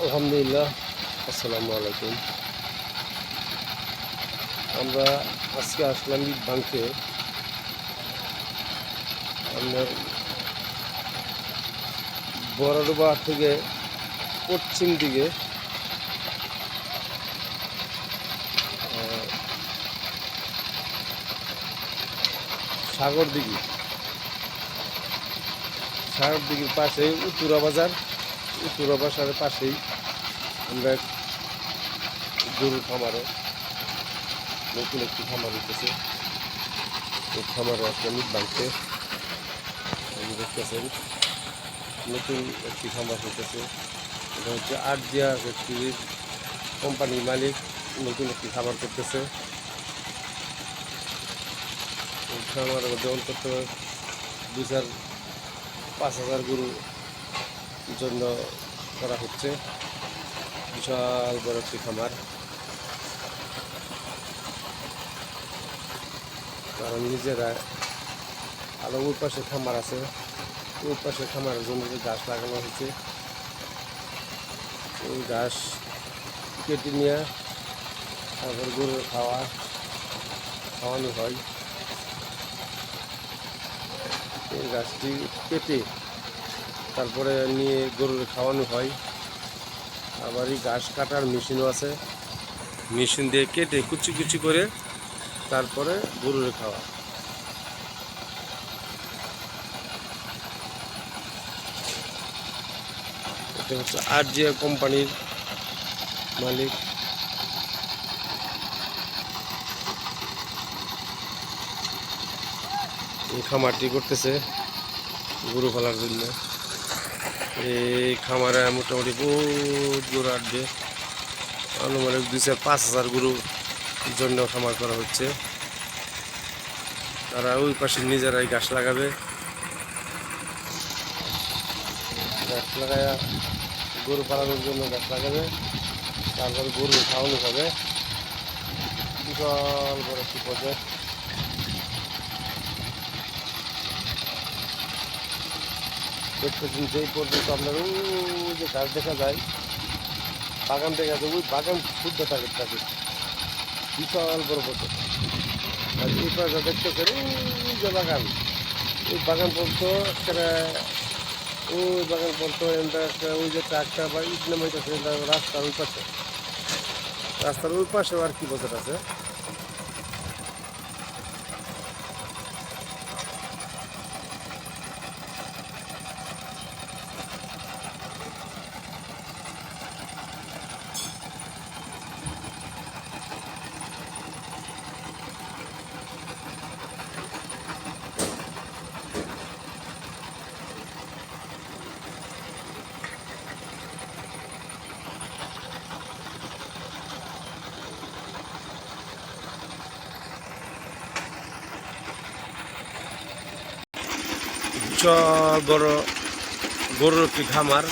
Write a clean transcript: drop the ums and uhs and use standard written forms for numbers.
আলহামদুলিল্লাহ, আসসালামু আলাইকুম। আমরা আজকে আসলাম ইট ভাঙতে। আপনার বড়ডোবা থেকে পশ্চিম দিকে সাগর দিঘি দিঘির পাশেই উত্তরা বাজার, উত্তরা বাজারের পাশেই আমরা গরুর খামারে নতুন একটি খামার উঠেছে। এই খামারে আসলাম ইট ভাঙতে। দেখতেছেন নতুন একটি খামার হতেছে। এটা হচ্ছে আরজিয়া ফ্যাক্টরির কোম্পানির মালিক নতুন একটি খামার করতেছে। এই খামারের মধ্যে অন্তত 2,000-5,000 গরুর জন্য করা হচ্ছে। বিশাল বড় একটি খামার। কারণ নিজেরা আরও ওই পাশে খামার আছে, ওই পাশে খামারের জন্য যে গাছ লাগানো হয়েছে, ওই ঘাস কেটে নিয়ে তারপর গরুর খাওয়ানো হয়। এই গাছটি কেটে তারপরে নিয়ে গরুর খাওয়ানো হয়। আবার এই ঘাস কাটার মেশিনও আছে, মেশিন দিয়ে কেটে কুচি কুচি করে তারপরে গরুর খাওয়া। এটা হচ্ছে আরজিয়া কোম্পানির মালিক। এই খামারটি করতেছে গরু পালার জন্য। এই খামারে মোটামুটি বহুত গরু আসবে, আনুমানিক 2,000-5,000 গরুর জন্য খামার করা হচ্ছে। তারা ওই পাশে নিজেরাই গাছ লাগাবে, গাছ লাগায়া গরু পালানোর জন্য গাছ লাগাবে, তারপর গরু খাওয়ানো হবে। বিশাল বড় একটি প্রজেক্ট। দেখতেছেন যেই পর্যন্ত আপনার ওই যে গাছ দেখা যায়, বাগান দেখা যায়, ওই বাগান শুদ্ধ থাকে বিশাল বড় প্রজেক্ট। আর এই পাশে দেখতেছেন ওই যে বাগান, ওই বাগান পর্যন্ত একটা, ওই বাগান পর্যন্ত একটা ওই যে ট্রাকটা বা ইট নামাইতেছে রাস্তার ওই পাশেও আর কি প্রজেক্ট আছে। বিশাল বড় গরুর একটি খামার।